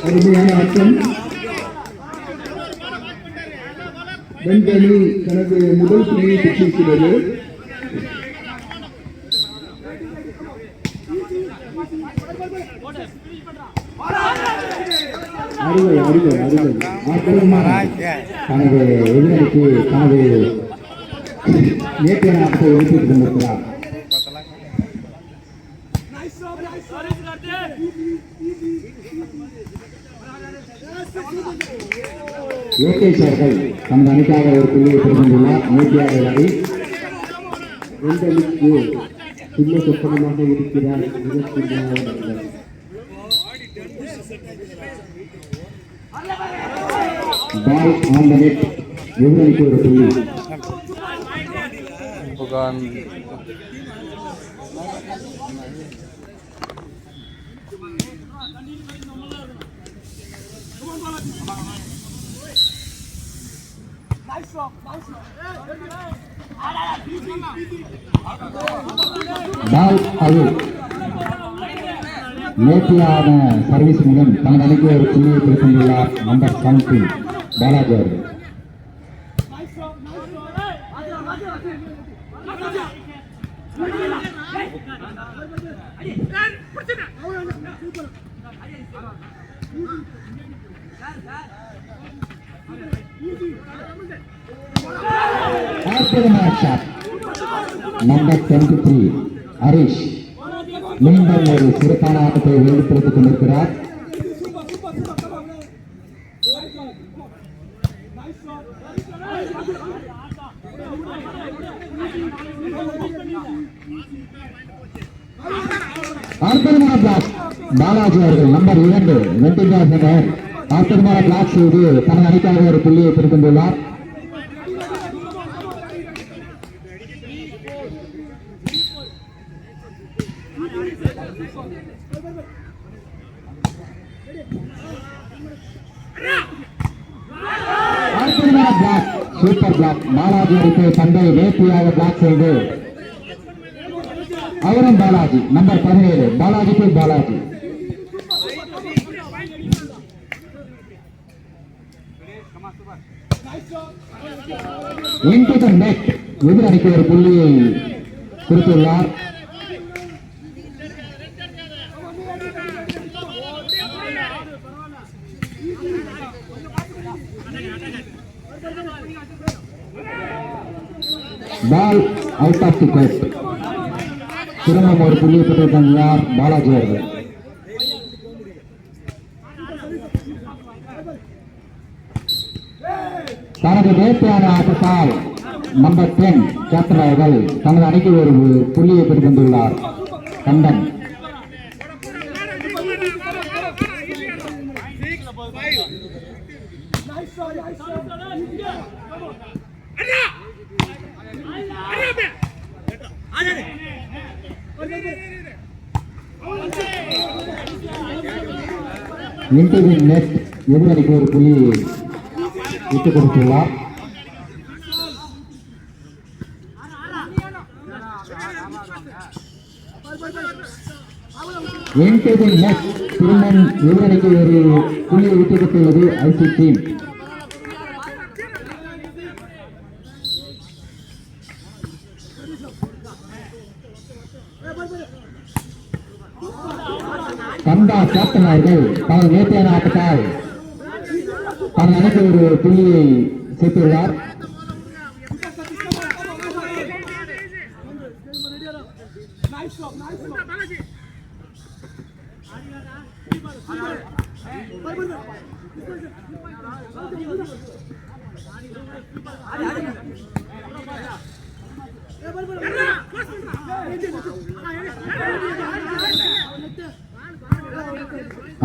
அருமையான ஆட்டம். வெண்கனி தனது முதல் புள்ளியை பெற்றிருக்கிறது. தனது எதிரணிக்கு தனது நேற்றைய நாட்டை ஒழித்துக் கொண்டிருக்கிறார். லோகேஷ் அவர்கள் தமது அணிக்காக ஒரு புள்ளியை பெறுகின்றார். நேற்றையாக வரை வெண்கனிக்கு புள்ளி சொற்பமாக இருக்கிறார். பால் ஆன் த நெட். எதிரணிக்கு ஒரு புள்ளி. பால் அவுட். நேர்த்தியான சர்வீஸ் மூலம் தனது அணிக்கு ஒரு புள்ளியை பெற்றுள்ளார் நம்பர் 17 பாலாஜி அவர்கள். நம்பர் 23 ஹரிஷ் மீண்டும் ஒரு சிறப்பான ஆட்டத்தை வெளிப்படுத்திக் கொண்டிருக்கிறார். அற்புதமான பிளாக் பாலாஜி அவர்கள் நம்பர் 2 வெற்றிகாசனர் அற்புதமான பிளாக் செய்து தனது அணிக்காக ஒரு புள்ளியை பெற்றுக்கொண்டுள்ளார். அற்புதமான பிளாக், சூப்பர் பிளாக். பாலாஜி அடிப்பை தந்தை நேர்த்தியாக பிளாக் செய்து அவரும் பாலாஜி நம்பர் 17 பாலாஜிக்கு பாலாஜி. Into the net. எதிரணிக்கு ஒரு புள்ளியை கொடுத்துள்ளார். Ball out of the court. திரும்பவும் ஒரு புள்ளியை பெற்றிருக்கிறார் பாலாஜி அவர்கள். தனது நேர்த்தியான ஆட்டத்தால் நம்பர் 10 கேப்டன் அவர்கள் தனது அணிக்கு ஒரு புள்ளியை பெற்றுக்கொண்டுள்ளார். கண்டன் இன்டு தி நெட். எதிரணிக்கு ஒரு புள்ளியை விட்டுக் கொடுத்துள்ளார். Into the net. திருமண் எதிரணிக்கு ஒரு புள்ளியை விட்டுக் கொடுத்துள்ளது ஐசி டீம். கந்தா கேப்டன் அவர்கள் தனது நேர்த்தியான ஆட்டத்தால் தனது அணிக்கு ஒரு புள்ளியை சேர்த்துள்ளார்.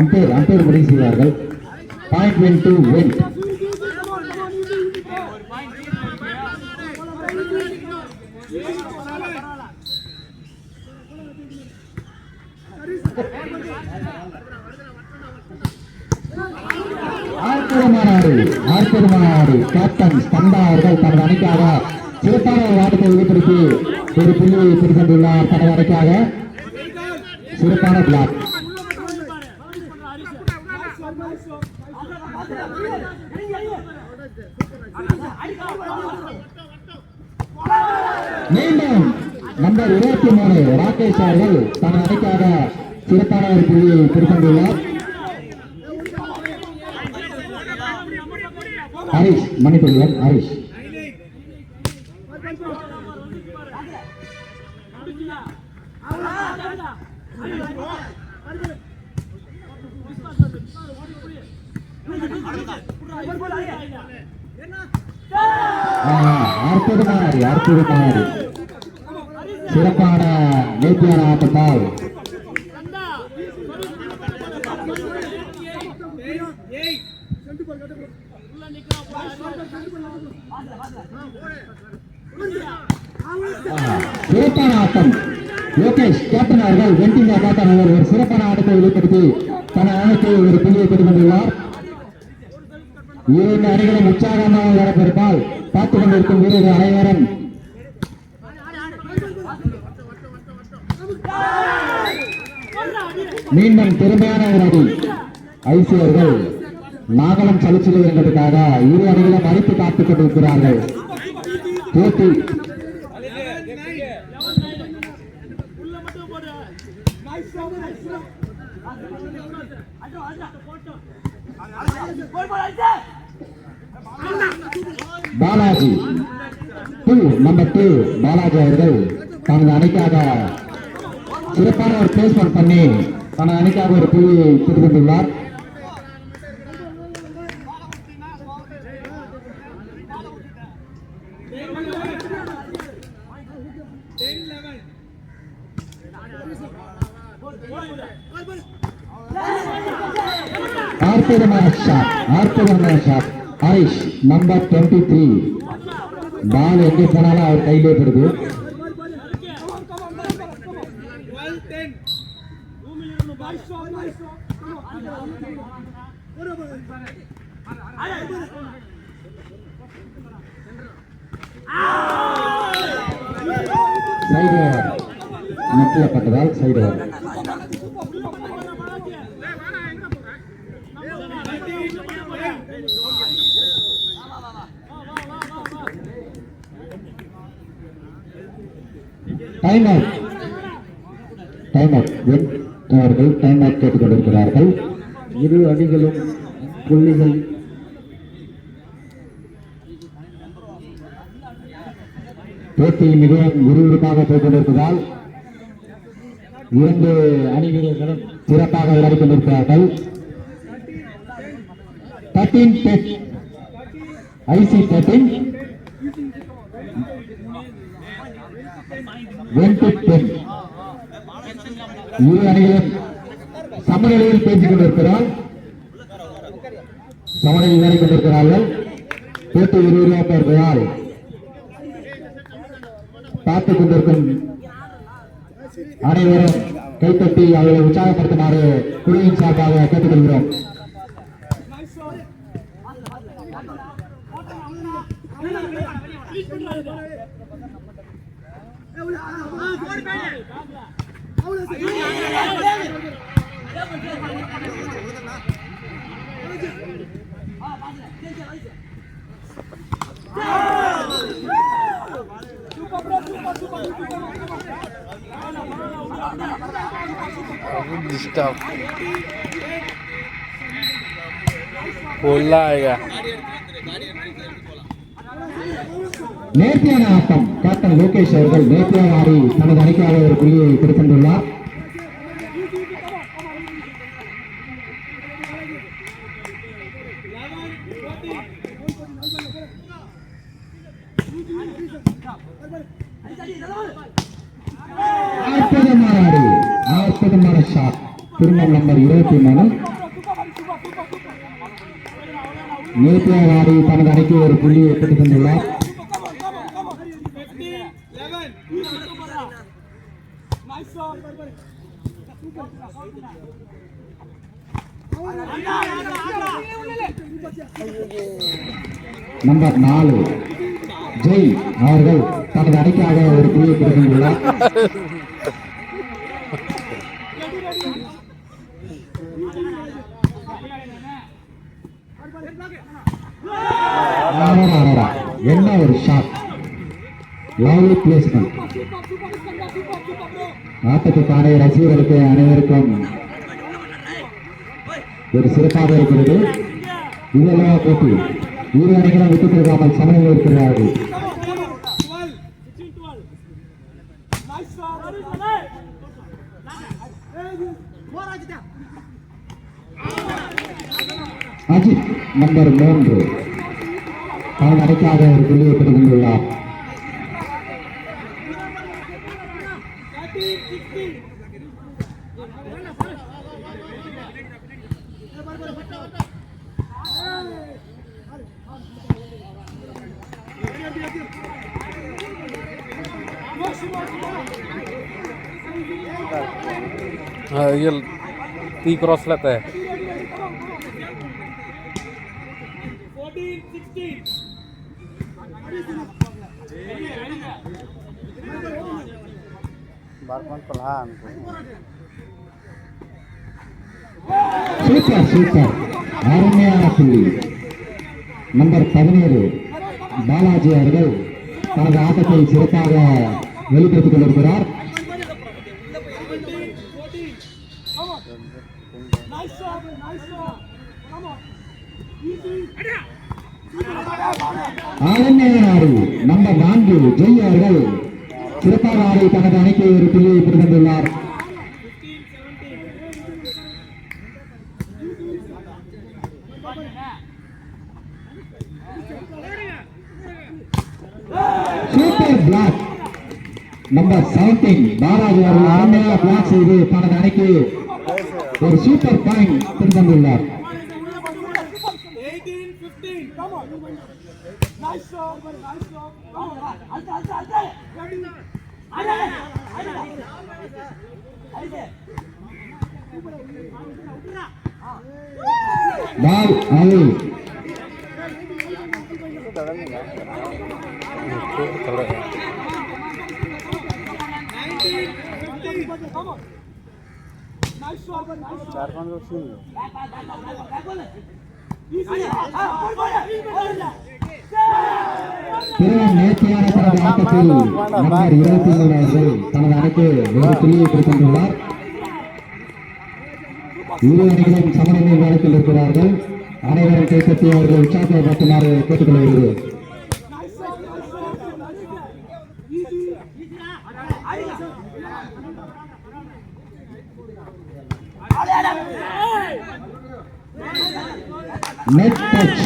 அம்பையர் முடிவு செய்வார்கள். Point win to win. அற்புதமான ஆடு கேப்டன் ஸ்கந்தா அவர்கள் தனது அணிக்காக சிறப்பான ஒரு ஆட்டத்தை வெளிப்படுத்தி ஒரு புள்ளியை பெற்றுக்கொண்டுள்ளார். தனது அணிக்காக சிறப்பான பிளாக். மீண்டும் நம்பர் 23 ராகேஷ் அவர்கள் தனது அணிக்காக சிறப்பான ஒரு புள்ளியை பெற்றுக்கொண்டுள்ளார். ஹரிஷ் மணிப்பள்ளியன் ஹரிஷ் அற்புதமான சிறப்பான நேர்த்தியான ஆட்டத்தால் சிறப்பான ஆட்டம். லோகேஷ் கேப்டன் அவர்கள் வெண்டிங் கேப்டன் அவர் ஒரு சிறப்பான ஆட்டத்தை வெளிப்படுத்தி தனது அணிக்கு ஒரு புள்ளியை பெற்றுக் கொண்டுள்ளார். இரண்டு அணிகளும் உற்சாகமாக வரப்பெருப்பால் பார்த்துக் கொண்டிருக்கும் வீரர்கள் அனைவரும் மீண்டும் திறமையான ஒரு அடி. ஐசி அவர்கள் நாகலம் சலிச்சில் என்பதற்காக இரு அணிகளும் அழைத்து காத்துக் கொண்டிருக்கிறார்கள். போட்டி பாலாஜி நம்பர் 2 பாலாஜி அவர்கள் தனது அணிக்காக சிறப்பான ஒரு பிளேஸ்மெண்ட் பண்ணி தனது அணிக்காக ஒரு புள்ளியை பெற்றுக் கொண்டுள்ளார். அற்புதமான ஷாட் ஹரிஷ் நம்பர் 23 பால் எங்கே போனாலும் அவர் கையிலே படுது. சைடு நெட்டில் சைடு டைம் அவுட் அவர்கள் டைம் அவுட் கேட்டுக் கொண்டிருக்கிறார்கள். இரு அணிகளும் புள்ளிகள் போட்டி மிகவும் விறுவிறுப்பாக போய்க் கொண்டிருப்பதால் இரண்டு அணி வீரர்களும் சிறப்பாக விளையாடிக் கொண்டிருக்கிறார்கள். 13 ஐசி 13 இரு அணிகளும் சமநிலையில் பேசிக் கொண்டிருக்கிறார். சமநிலையில் விளையாடிக் கொண்டிருக்கிறார்கள். போட்டி விறுவிறுப்பாக இருப்பதால் பார்த்துக் கொண்டிருக்கும் அனைவரும் கைத்தட்டி அவர்களை உற்சாகப்படுத்துமாறு குழுவின் சார்பாக கேட்டுக்கொள்கிறோம். डिस्टर्ब बोलना आएगा. நேர்த்தியான ஆட்டம். கேப்டன் லோகேஷ் அவர்கள் நேர்த்தியாக ஆடி தனது அணிக்காக ஒரு புள்ளியை பெற்றுக்கொண்டுள்ளார். அற்புதமான ஷாட். திருமணம் நம்பர் 23 நேர்த்தியாக ஆடி தனது அணிக்கு ஒரு புள்ளியை பெற்றுக் கொண்டுள்ளார். நம்பர் 4 ஜெய் அவர்கள் தனது அணிக்காக ஒரு புள்ளியை கொடுக்கின்றார். என்ன ஒரு ஷாட், லவ்லி பிளேஸ்மெண்ட். ஆட்டத்துக்கான ரசிகர்களுக்கு அனைவருக்கும் ஒரு சிறப்பாக இருக்கிறது. இதெல்லாம் போட்டி இரு அணிகளும் விட்டுக் கொடுக்காமல் சமநிலையில் இருக்கிறார்கள். அஜித் நம்பர் 3 அவன் அணிக்காக ஒரு புள்ளியை பெற்றுக் கொண்டுள்ளார். ये टी क्रॉस लेता है. சூப்பர் சூப்பர், அருமையான புள்ளி. நம்பர் 17 பாலாஜி அவர்கள் தனது ஆட்டத்தை சிறப்பாக வெளிப்படுத்திக் கொண்டிருக்கிறார். அருமையான ஆடு. நம்பர் 4 ஜெய் அவர்கள் சிறப்பாக ஆடி தனது அணிக்கு ஒரு புள்ளியை பெற்றுக் கொண்டுள்ளார். Super black. நம்பர் 17 பாலாஜி அவர்கள் அருமையாக பிளாக் செய்து தனது அணிக்கு ஒரு சூப்பர் பாயிண்ட் பெற்றுக் கொண்டுள்ளார். Ball out. நேர்த்தியான தனது ஆட்டத்தில் நம்பர் 23 அவர்கள் தனது அணிக்கு ஒரு புள்ளியை பெற்றுக் கொண்டுள்ளார். இரு அணிகளும் சமநிலை வேளத்தில் இருக்கிறார்கள். அனைவரும் கைப்பற்றி அவர்கள் உற்சாகப்படுத்துமாறு கேட்டுக்கொள்கிறேன். Net touch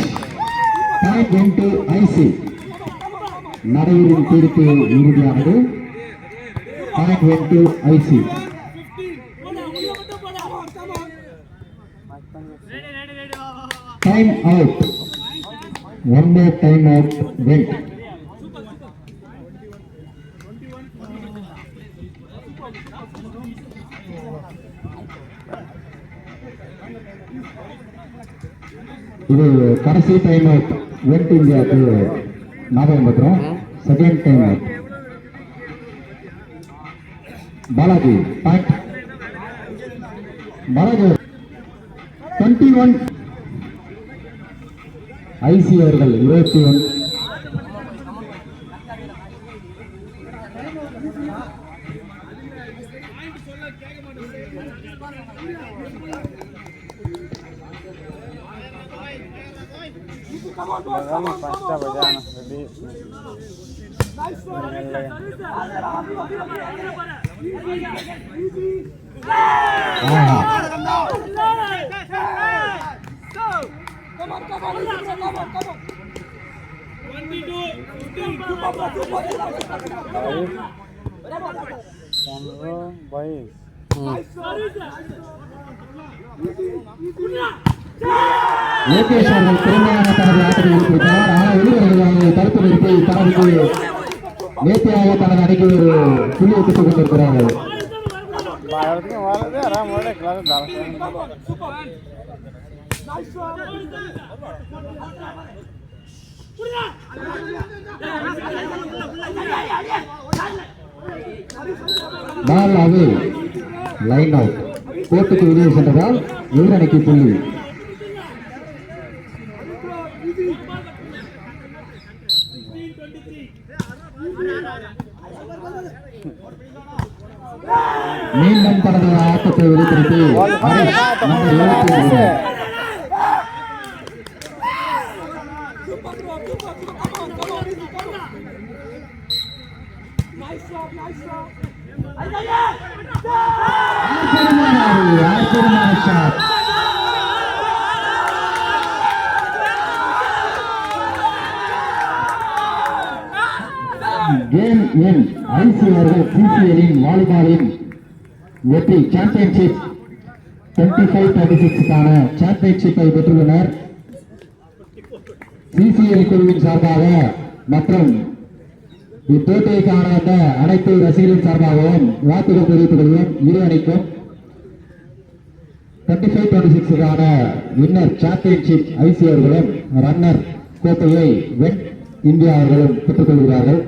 point into IC. நடையின் தீர்ப்பு இறுதியானது. Point into IC. Time out. One day time out went. இது கடைசி டைம் அவுட் வெண்ட் இந்தியாவுக்கு ஞாபகம் பத்திரம். Second time out. Balaji point. Balaji 21 IC அவர்கள் 21. லோகேஷ் அவர்கள் திறமையான தனது ஆட்டத்தை வெளிப்படுத்தினார். ஆனால் எதிர்வர்கள் தடுப்பு நிறுத்தி தனது நேர்த்தியாக தனது அணிக்கு ஒரு புள்ளியை பெற்றுக் கொண்டிருக்கிறார்கள். பால் அவே லைன் அவுட். கோட்டுக்கு வெளியே சென்றதால் எதிரணிக்கு புள்ளி. மீண்டும் தனது ஆட்டத்தை வெளிப்படுத்தி நம்பர் 73 ஆச்சரியமான ஷாட். கேம் எண் ஐசி அவர்கள் சிசிஎல்லின் வாலிபாலின் வெற்றி சாம்பியன்ஷிப் 25-26க்கான சாம்பியன்ஷிப்பை பெற்றுள்ளனர். சிசிஎல் குழுவின் சார்பாக மற்றும் இப்போட்டியைக்கான வந்த அனைத்து ரசிகர்களின் சார்பாகவும் வாழ்த்துக்கள் தெரிவித்துக் கொள்வோம். இரு அணிக்கும் 25-26க்கான வின்னர் சாம்பியன்ஷிப் ஐசி அவர்களும் ரன்னர் கோப்பையை வென் இந்தியா அவர்களும் பெற்றுக் கொள்கிறார்கள்.